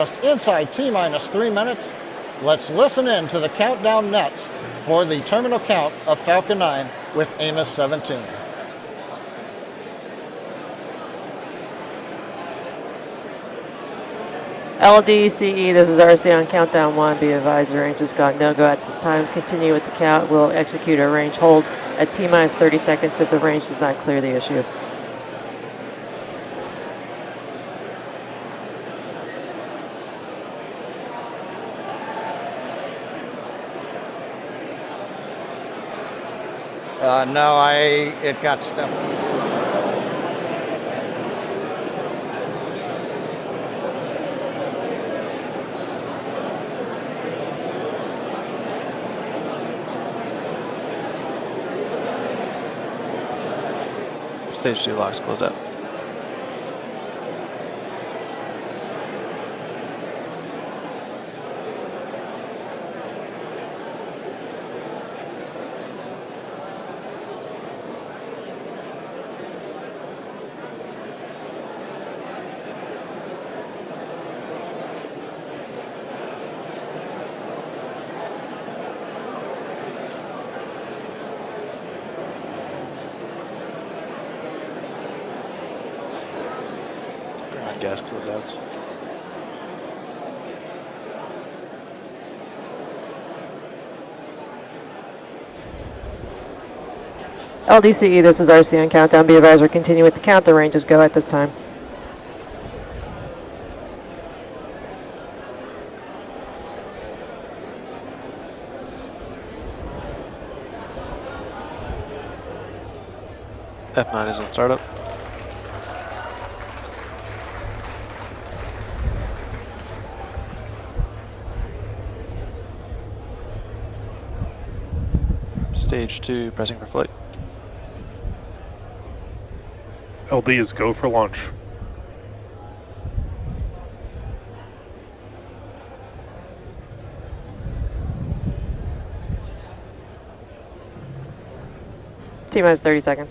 Just inside T-minus 3 minutes, let's listen in to the countdown nets for the terminal count of Falcon 9 with AMOS-17. LDCE, this is RC on countdown 1. Be advised, the range has got no-go at this time. Continue with the count. We'll execute a range hold at T-minus 30 seconds if the range does not clear the issue. No, it got stuck. Stage 2 locks close up. Gas closeouts. LDCE, this is RC on countdown. Be advised, continue with the count. The range is go at this time. F9 is on startup. Stage 2 pressing for flight. LD is go for launch. T-minus 30 seconds.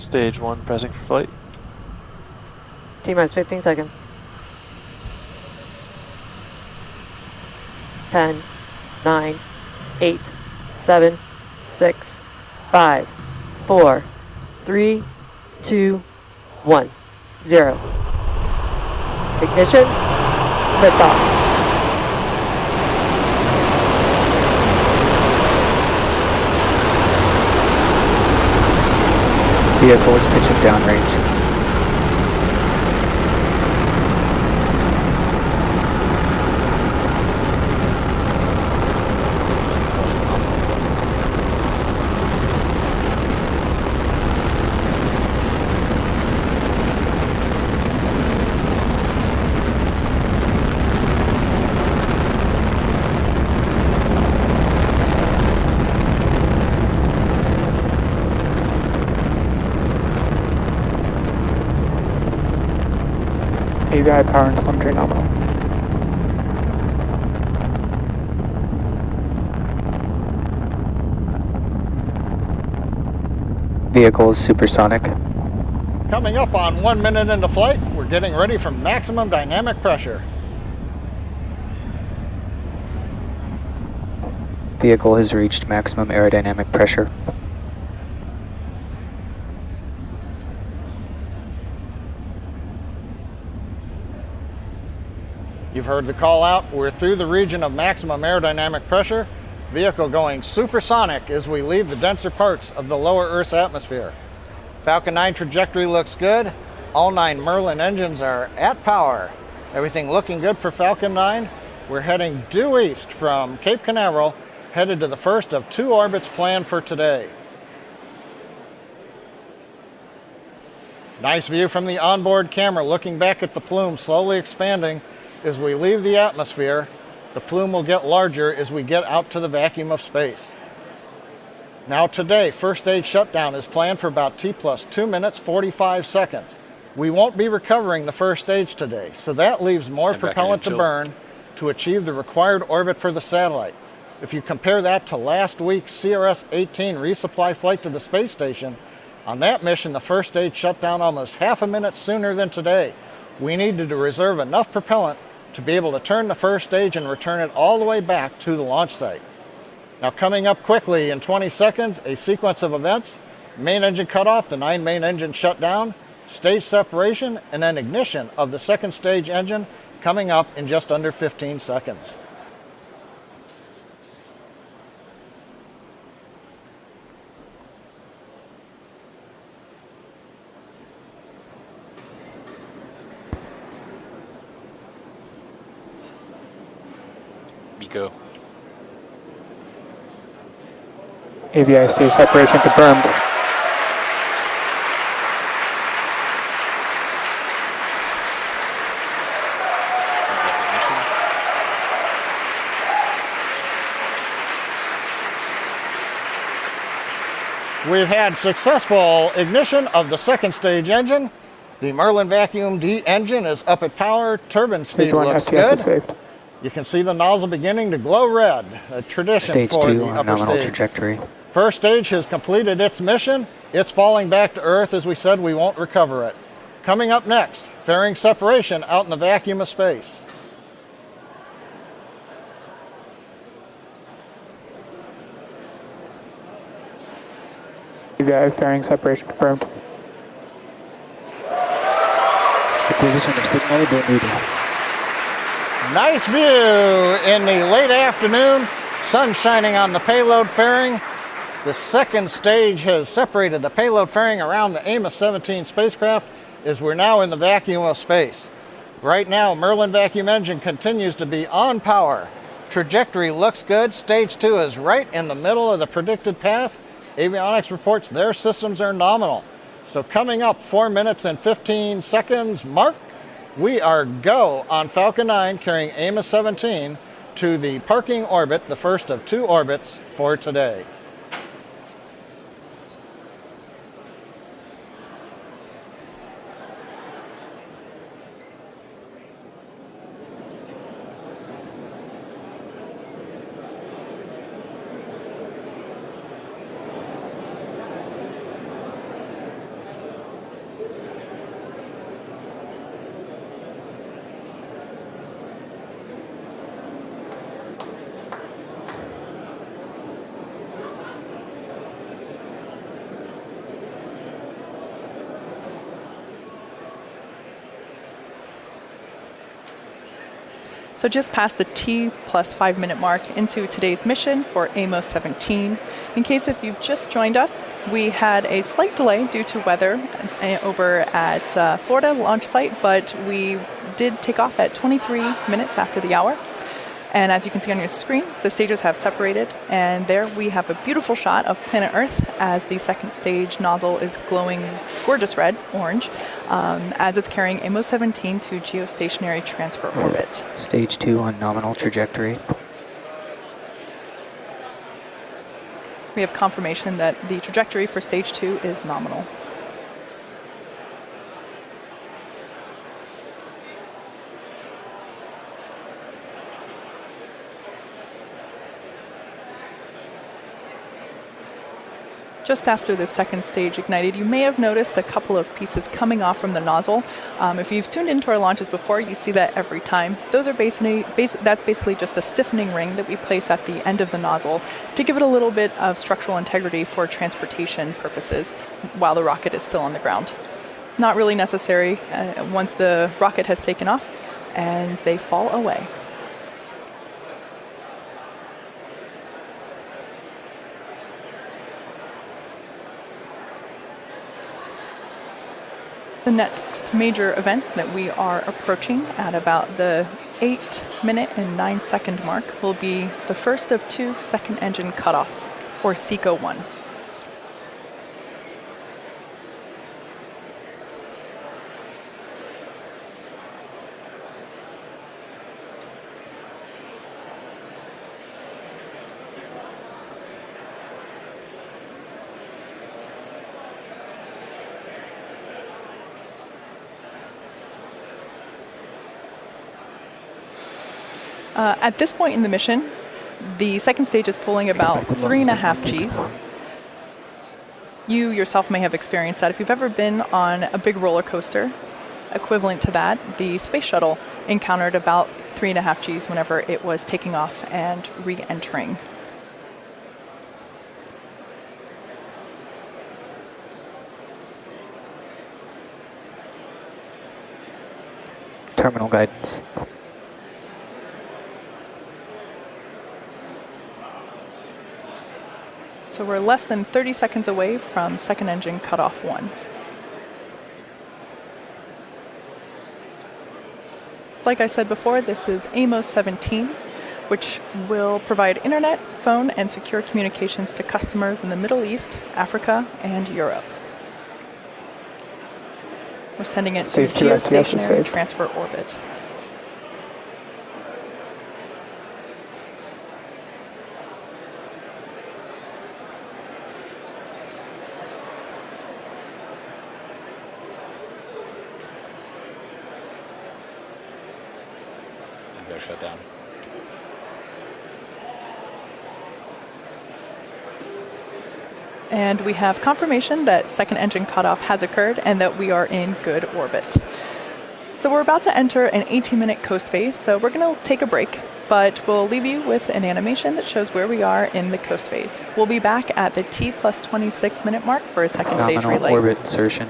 Stage 1 pressing for flight. T-minus 15 seconds. 10, 9, 8, 7, 6, 5, 4, 3, 2, 1, 0. Ignition, liftoff. Vehicle is pitching downrange. AVI power and telemetry nominal. Vehicle is supersonic. Coming up on 1 minute into flight, we're getting ready for maximum dynamic pressure. Vehicle has reached maximum aerodynamic pressure. You've heard the call out. We're through the region of maximum aerodynamic pressure. Vehicle going supersonic as we leave the denser parts of the lower Earth's atmosphere. Falcon 9 trajectory looks good. All 9 Merlin engines are at power. Everything looking good for Falcon 9. We're heading due east from Cape Canaveral, headed to the first of 2 orbits planned for today. Nice view from the onboard camera looking back at the plume slowly expanding. As we leave the atmosphere, the plume will get larger as we get out to the vacuum of space. Now today, first stage shutdown is planned for about T plus 2 minutes, 45 seconds. We won't be recovering the first stage today, so that leaves more propellant to burn to achieve the required orbit for the satellite. If you compare that to last week's CRS-18 resupply flight to the space station, on that mission, the first stage shut down almost half a minute sooner than today. We needed to reserve enough propellant to be able to turn the first stage and return it all the way back to the launch site. Now, coming up quickly in 20 seconds, a sequence of events: main engine cutoff, the 9 main engines shut down, stage separation, and then ignition of the second stage engine coming up in just under 15 seconds. Go. AVI stage separation confirmed. We've had successful ignition of the second stage engine. The Merlin Vacuum D engine is up at power. Turbine speed Stage 1 looks STS good. is saved. You can see the nozzle beginning to glow red, a tradition Stage for 2 the on upper nominal stage. trajectory. First stage has completed its mission. It's falling back to Earth. As we said, we won't recover it. Coming up next, fairing separation out in the vacuum of space. AVI fairing separation confirmed. The position of signal being reading. Nice view in the late afternoon. Sun shining on the payload fairing. The second stage has separated the payload fairing around the AMOS-17 spacecraft as we're now in the vacuum of space. Right now, Merlin vacuum engine continues to be on power. Trajectory looks good. Stage 2 is right in the middle of the predicted path. Avionics reports their systems are nominal. So coming up, 4 minutes and 15 seconds mark, we are go on Falcon 9 carrying AMOS-17 to the parking orbit, the first of 2 orbits for today. So just past the T plus 5 minute mark into today's mission for AMOS-17. In case if you've just joined us, we had a slight delay due to weather over at Florida launch site, but we did take off at 23 minutes after the hour. And as you can see on your screen, the stages have separated, and there we have a beautiful shot of planet Earth as the second stage nozzle is glowing gorgeous red, orange, as it's carrying AMOS-17 to geostationary transfer orbit. Stage 2 on nominal trajectory. We have confirmation that the trajectory for stage 2 is nominal. Just after the second stage ignited, you may have noticed a couple of pieces coming off from the nozzle. If you've tuned into our launches before, you see that every time. Those are that's basically just a stiffening ring that we place at the end of the nozzle to give it a little bit of structural integrity for transportation purposes while the rocket is still on the ground. Not really necessary once the rocket has taken off and they fall away. The next major event that we are approaching at about the 8 minute and 9 second mark will be the first of 2 second engine cutoffs, or SECO 1. At this point in the mission, The second stage is pulling about Expected 3.5 losses Gs. You yourself may have experienced that. If you've ever been on a big roller coaster, equivalent to that, the space shuttle encountered about 3.5 Gs whenever it was taking off and re-entering. Terminal guidance. So we're less than 30 seconds away from second engine cutoff 1. Like I said before, this is AMOS-17, which will provide internet, phone, and secure communications to customers in the Middle East, Africa, and Europe. We're sending it to Stage 2 STS is geostationary safe. transfer orbit. Go shut down. And we have confirmation that second engine cutoff has occurred and that we are in good orbit. So we're about to enter an 18-minute coast phase, so we're going to take a break, but we'll leave you with an animation that shows where we are in the coast phase. We'll be back at the T plus 26 minute mark for a second stage Nominal relay. orbit insertion.